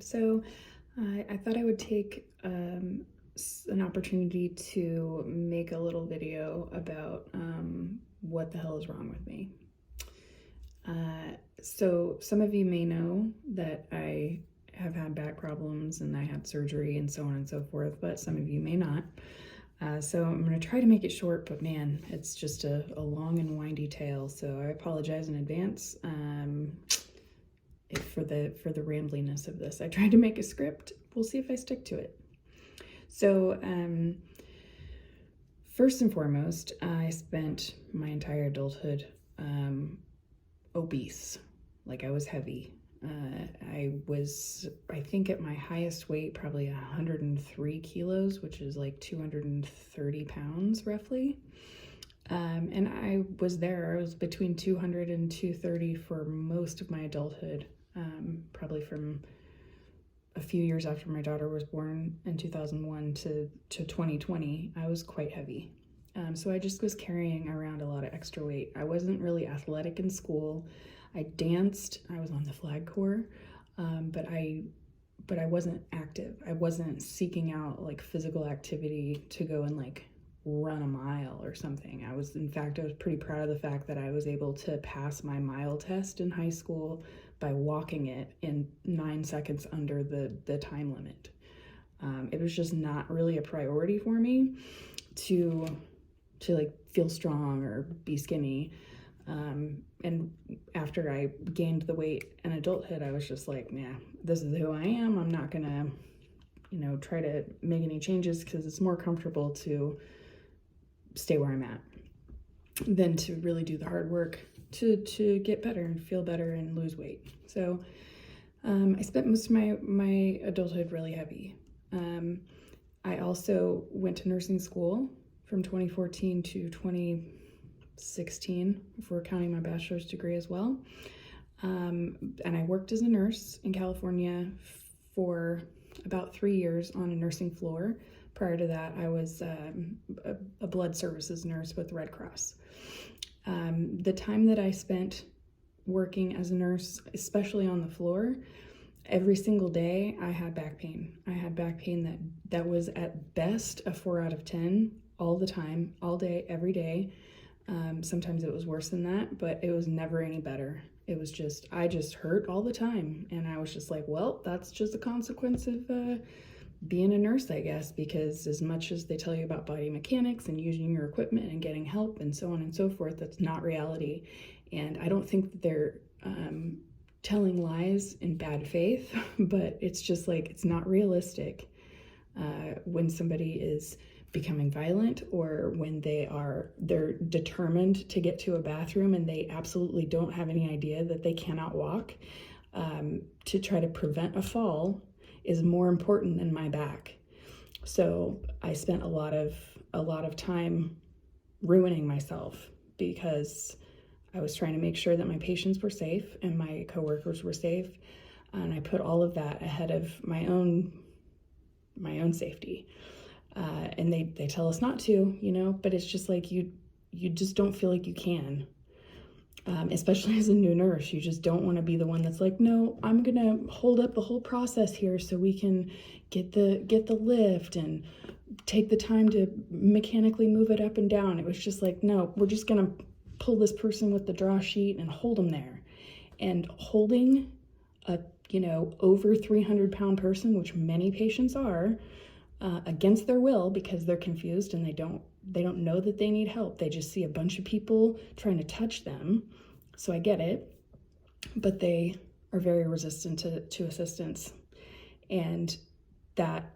So I thought I would take an opportunity to make a little video about what the hell is wrong with me. So some of you may know that I have had back problems and I had surgery and so on and so forth, but some of you may not. So I'm going to try to make it short, but man, it's just a long and windy tale. So I apologize in advance for the rambliness of this. I tried to make a script. We'll see if I stick to it. So first and foremost, I spent my entire adulthood obese. Like, I was heavy. I was, I think at my highest weight, probably 103 kilos, which is like 230 pounds roughly. And I was between 200 and 230 for most of my adulthood, probably from a few years after my daughter was born in 2001 to 2020, I was quite heavy. So I just was carrying around a lot of extra weight. I wasn't really athletic in school. I danced, I was on the flag corps, but I wasn't active. I wasn't seeking out like physical activity to go and like run a mile or something. I was pretty proud of the fact that I was able to pass my mile test in high school by walking it in 9 seconds under the time limit. It was just not really a priority for me to like feel strong or be skinny. And after I gained the weight in adulthood, I was just like, nah, this is who I am. I'm not gonna, try to make any changes because it's more comfortable to stay where I'm at than to really do the hard work to get better and feel better and lose weight. So I spent most of my adulthood really heavy. I also went to nursing school from 2014 to 2016, if we're counting my bachelor's degree as well. And I worked as a nurse in California for about 3 years on a nursing floor. Prior to that, I was a blood services nurse with Red Cross. The time that I spent working as a nurse, especially on the floor, every single day I had back pain. I had back pain that was at best a 4 out of 10 all the time, all day, every day. Sometimes it was worse than that, but it was never any better. It was just, I just hurt all the time. And I was just like, well, that's just a consequence of being a nurse, I guess, because as much as they tell you about body mechanics and using your equipment and getting help and so on and so forth, that's not reality. And I don't think that they're telling lies in bad faith, but it's just like, it's not realistic when somebody is becoming violent or when they're determined to get to a bathroom and they absolutely don't have any idea that they cannot walk. To try to prevent a fall is more important than my back. So I spent a lot of time ruining myself because I was trying to make sure that my patients were safe and my coworkers were safe, and I put all of that ahead of my own safety. And they tell us not to, but it's just like you just don't feel like you can. Especially as a new nurse, you just don't want to be the one that's like, no, I'm gonna hold up the whole process here so we can get the lift and take the time to mechanically move it up and down. It was just like, no, we're just gonna pull this person with the draw sheet and hold them there. And holding a over 300-pound person, which many patients are, against their will because they're confused and they don't know that they need help. They just see a bunch of people trying to touch them. So I get it, but they are very resistant to assistance. And that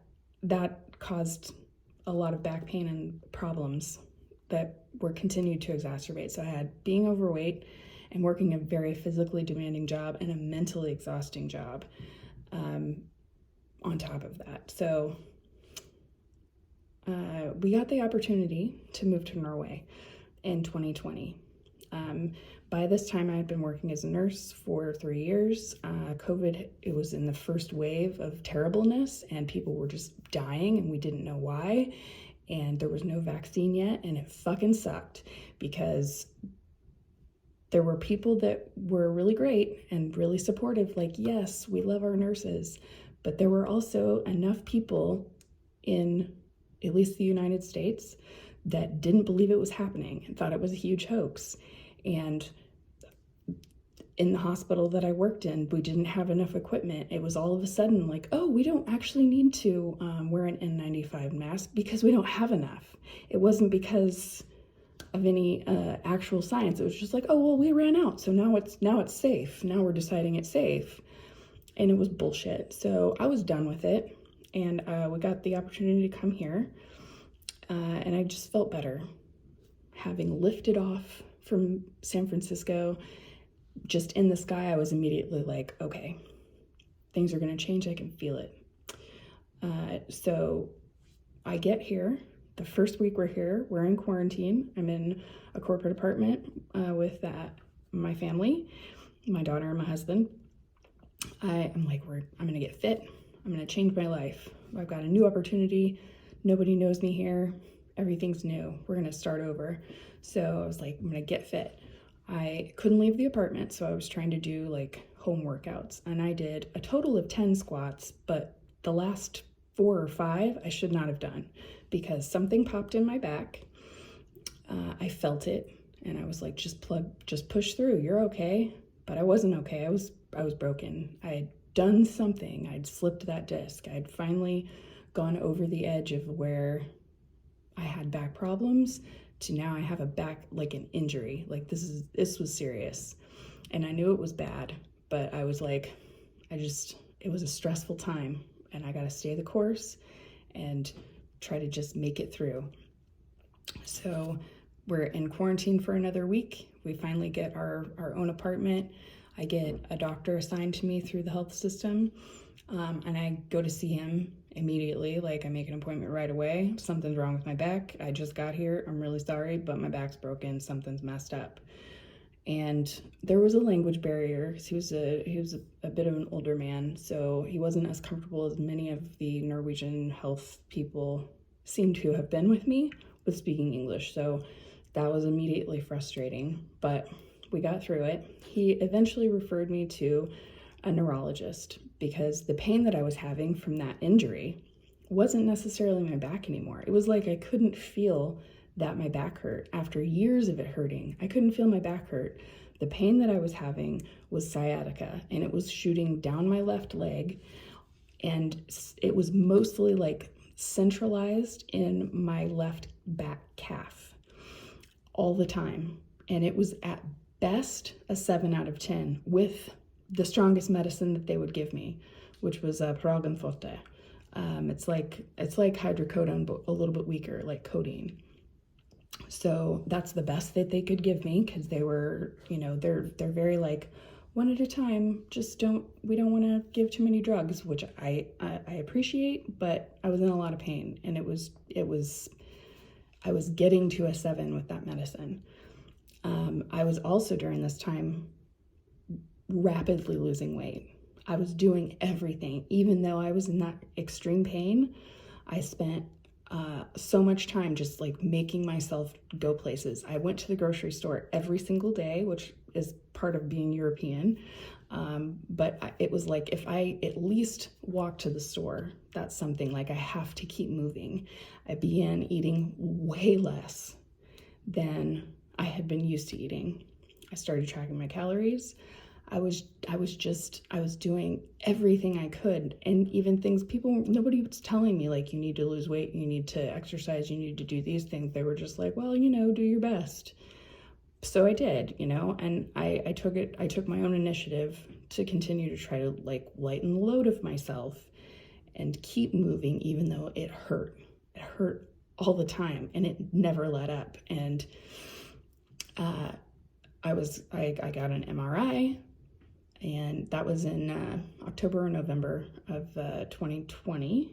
caused a lot of back pain and problems that were continued to exacerbate. So I had being overweight and working a very physically demanding job and a mentally exhausting job on top of that. So we got the opportunity to move to Norway in 2020. By this time, I had been working as a nurse for 3 years. COVID, it was in the first wave of terribleness, and people were just dying, and we didn't know why. And there was no vaccine yet, and it fucking sucked because there were people that were really great and really supportive, like, yes, we love our nurses, But there were also enough people in at least the United States that didn't believe it was happening and thought it was a huge hoax. And in the hospital that I worked in, we didn't have enough equipment. It was all of a sudden like, oh, we don't actually need to wear an N95 mask because we don't have enough. It wasn't because of any actual science. It was just like, oh, well, we ran out, so now it's safe. Now we're deciding it's safe. And it was bullshit. So I was done with it, and we got the opportunity to come here, and I just felt better. Having lifted off from San Francisco, just in the sky, I was immediately like, okay, things are going to change. I can feel it. So I get here. The first week we're here, we're in quarantine. I'm in a corporate apartment with my family, my daughter and my husband. I'm like, I'm going to get fit. I'm going to change my life. I've got a new opportunity. Nobody knows me here. Everything's new. We're going to start over. So I was like, I'm going to get fit. I couldn't leave the apartment, so I was trying to do like home workouts, and I did a total of 10 squats, but the last 4 or 5 I should not have done because something popped in my back. I felt it, and I was like, just push through. You're okay. But I wasn't okay. I was broken. I had done something. I'd slipped that disc. I'd finally gone over the edge of where I had back problems to now I have a back, like an injury. Like this was serious. And I knew it was bad, but I was like, it was a stressful time, and I got to stay the course and try to just make it through. So we're in quarantine for another week. We finally get our own apartment. I get a doctor assigned to me through the health system, and I go to see him immediately. Like, I make an appointment right away. Something's wrong with my back. I just got here. I'm really sorry, but my back's broken. Something's messed up. And there was a language barrier. He was a bit of an older man, so he wasn't as comfortable as many of the Norwegian health people seem to have been with me with speaking English. So that was immediately frustrating, but we got through it. He eventually referred me to a neurologist because the pain that I was having from that injury wasn't necessarily my back anymore. It was like I couldn't feel that my back hurt. After years of it hurting, I couldn't feel my back hurt. The pain that I was having was sciatica, and it was shooting down my left leg, and it was mostly like centralized in my left back calf all the time. And it was at best a 7 out of 10 with the strongest medicine that they would give me, which was pare. It's like hydrocodone, but a little bit weaker, like codeine. So that's the best that they could give me, because they were, they're very like, one at a time, we don't want to give too many drugs, which I appreciate, but I was in a lot of pain, and I was getting to a 7 with that medicine. I was also during this time rapidly losing weight. I was doing everything. Even though I was in that extreme pain, I spent so much time just like making myself go places. I went to the grocery store every single day, which is part of being European. But it was like, if I at least walk to the store, that's something. Like, I have to keep moving. I began eating way less than I had been used to eating. I started tracking my calories. I was doing everything I could, and even things nobody was telling me, like, you need to lose weight, you need to exercise, you need to do these things. They were just like, well, do your best. So I did, and I took my own initiative to continue to try to like lighten the load of myself and keep moving, even though it hurt. It hurt all the time, and it never let up. And I got an MRI, and that was in October or November of 2020.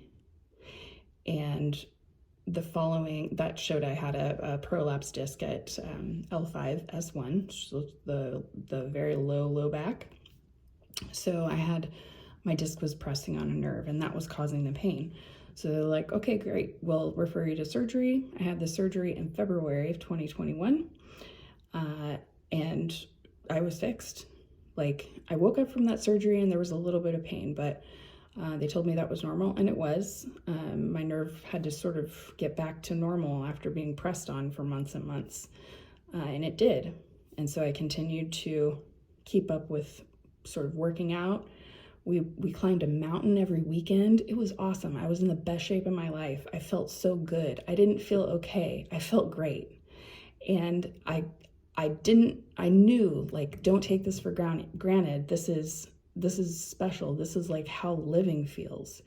And that showed I had a prolapse disc at L5-S1, so the very low back. So my disc was pressing on a nerve, and that was causing the pain. So they're like, okay, great, we'll refer you to surgery. I had the surgery in February of 2021, and I was fixed. Like, I woke up from that surgery and there was a little bit of pain, but They told me that was normal, and it was. My nerve had to sort of get back to normal after being pressed on for months and months, and it did. And so I continued to keep up with sort of working out. We climbed a mountain every weekend. It was awesome. I was in the best shape of my life. I felt so good. I didn't feel okay. I felt great. And I knew, like, don't take this for granted. This is special. This is like how living feels.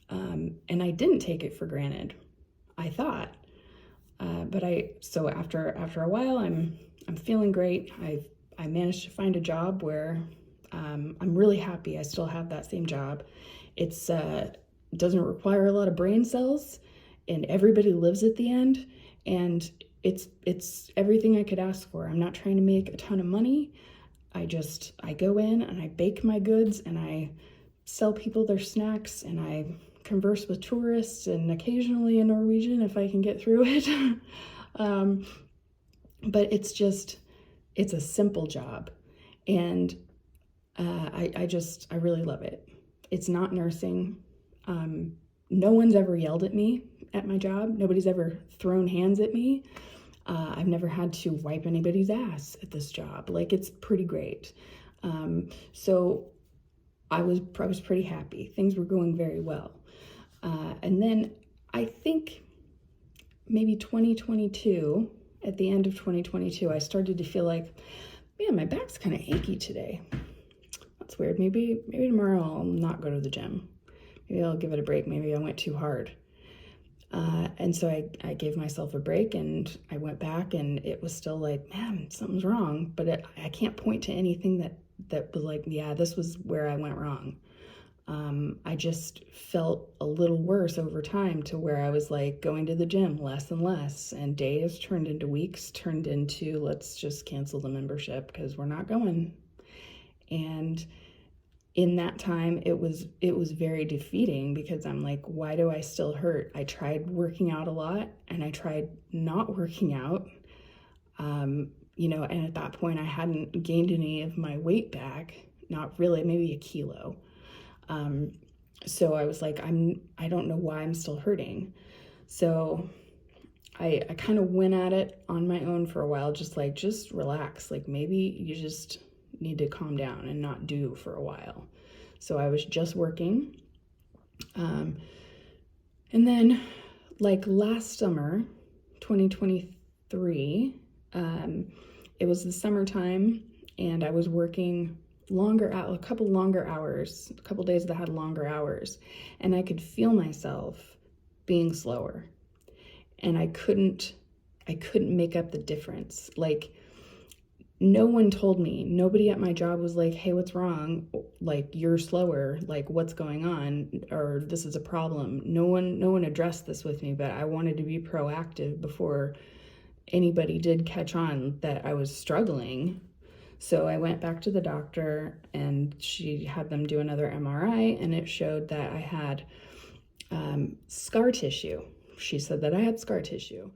And I didn't take it for granted, I thought. So after a while, I'm feeling great. I managed to find a job where I'm really happy. I still have that same job. It's doesn't require a lot of brain cells, and everybody lives at the end. And it's everything I could ask for. I'm not trying to make a ton of money. I go in and I bake my goods and I sell people their snacks and I converse with tourists and occasionally in Norwegian if I can get through it. But it's a simple job, and I really love it. It's not nursing. No one's ever yelled at me at my job. Nobody's ever thrown hands at me. I've never had to wipe anybody's ass at this job. Like, it's pretty great. So I was pretty happy. Things were going very well. And then I think maybe 2022, at the end of 2022, I started to feel like, man, my back's kind of achy today. That's weird. Maybe tomorrow I'll not go to the gym. Maybe I'll give it a break. Maybe I went too hard. And so I gave myself a break, and I went back, and it was still like, man, something's wrong. But I can't point to anything that was like, yeah, this was where I went wrong. I just felt a little worse over time, to where I was like going to the gym less and less, and days turned into weeks, turned into, let's just cancel the membership because we're not going. And in that time, it was very defeating, because I'm like, why do I still hurt? I tried working out a lot, and I tried not working out, and at that point I hadn't gained any of my weight back, not really, maybe a kilo. So I was like, I don't know why I'm still hurting. So I kind of went at it on my own for a while, just relax. Like, maybe you just need to calm down and not do for a while. So I was just working. And then, like, last summer, 2023, it was the summertime, and I was working a couple days that had longer hours, and I could feel myself being slower, and I couldn't make up the difference. Like, no one told me. Nobody at my job was like, hey, what's wrong? Like, you're slower. Like, what's going on? Or this is a problem. No one addressed this with me, but I wanted to be proactive before anybody did catch on that I was struggling. So I went back to the doctor, and she had them do another MRI, and it showed that I had scar tissue. She said that I had scar tissue.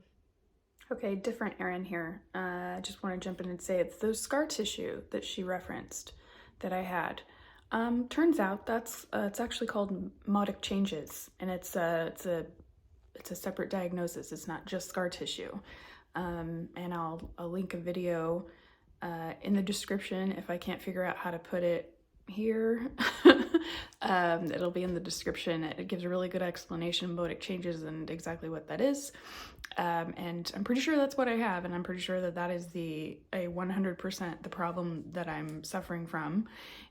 Okay, different Erin here. I just want to jump in and say it's the scar tissue that she referenced that I had. Turns out it's actually called modic changes, and it's a separate diagnosis. It's not just scar tissue. And I'll link a video in the description if I can't figure out how to put it here. It'll be in the description. It gives a really good explanation of modic changes and exactly what that is. And I'm pretty sure that's what I have, and I'm pretty sure that is a 100% the problem that I'm suffering from.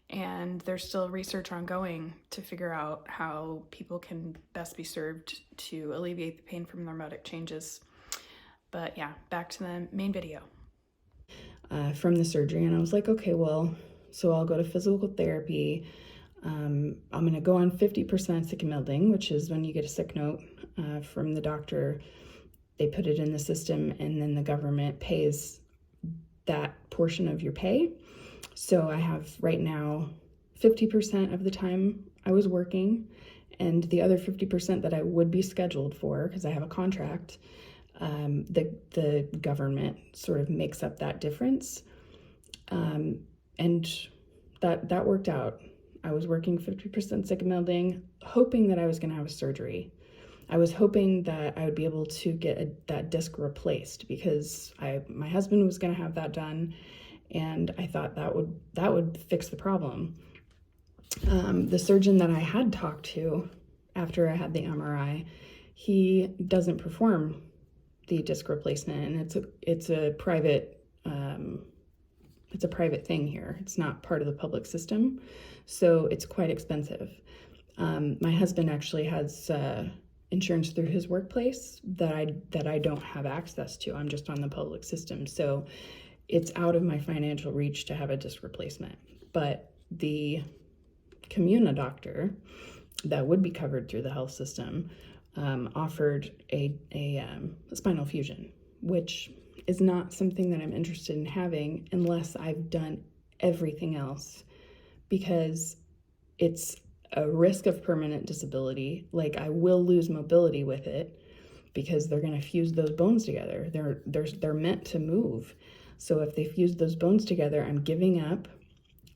And there's still research ongoing to figure out how people can best be served to alleviate the pain from their modic changes. But yeah, back to the main video. From the surgery, and I was like, okay, well, so I'll go to physical therapy. I'm going to go on 50% sick melding, which is when you get a sick note from the doctor. They put it in the system, and then the government pays that portion of your pay. So I have right now 50% of the time I was working, and the other 50% that I would be scheduled for, because I have a contract, the government sort of makes up that difference. And that worked out. I was working 50% sick building, hoping that I was going to have a surgery. I was hoping that I would be able to get that disc replaced because my husband was going to have that done, and I thought that would fix the problem. The surgeon that I had talked to after I had the MRI, he doesn't perform the disc replacement, and it's a private thing here. It's not part of the public system, so it's quite expensive. My husband actually has insurance through his workplace that I don't have access to. I'm just on the public system, so it's out of my financial reach to have a disc replacement. But the communa doctor that would be covered through the health system offered a spinal fusion, which is not something that I'm interested in having unless I've done everything else, because it's a risk of permanent disability. Like, I will lose mobility with it because they're going to fuse those bones together. They're meant to move. So if they fuse those bones together, I'm giving up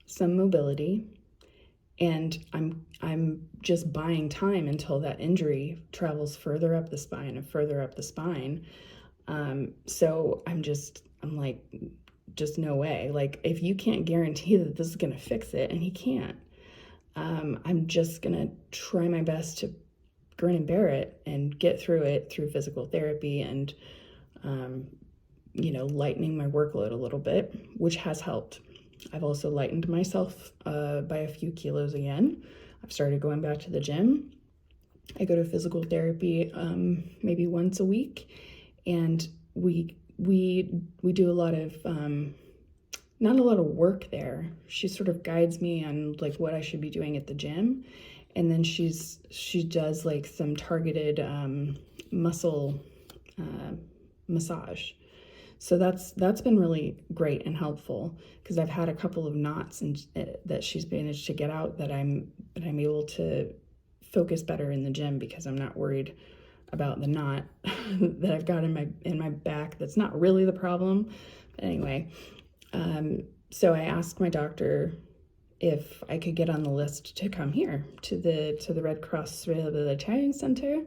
some mobility, and I'm just buying time until that injury travels further up the spine and further up the spine. So I'm like, just no way. Like, if you can't guarantee that this is going to fix it, and he can't, I'm just going to try my best to grin and bear it and get through it through physical therapy and, lightening my workload a little bit, which has helped. I've also lightened myself by a few kilos again. I've started going back to the gym. I go to physical therapy maybe once a week, and we do a lot of not a lot of work there. She sort of guides me on like what I should be doing at the gym, and then she does like some targeted muscle massage. So that's been really great and helpful, because I've had a couple of knots that she's managed to get out, that I'm able to focus better in the gym because I'm not worried about the knot that I've got in my back. That's not really the problem. But anyway, so I asked my doctor if I could get on the list to come here to the Red Cross Rehabilitation Center.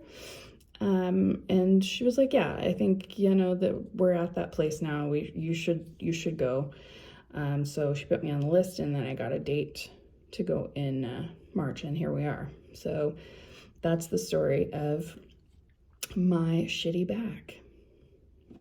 And she was like, yeah, I think, that we're at that place now. You should go. So she put me on the list, and then I got a date to go in March, and here we are. So that's the story of my shitty back.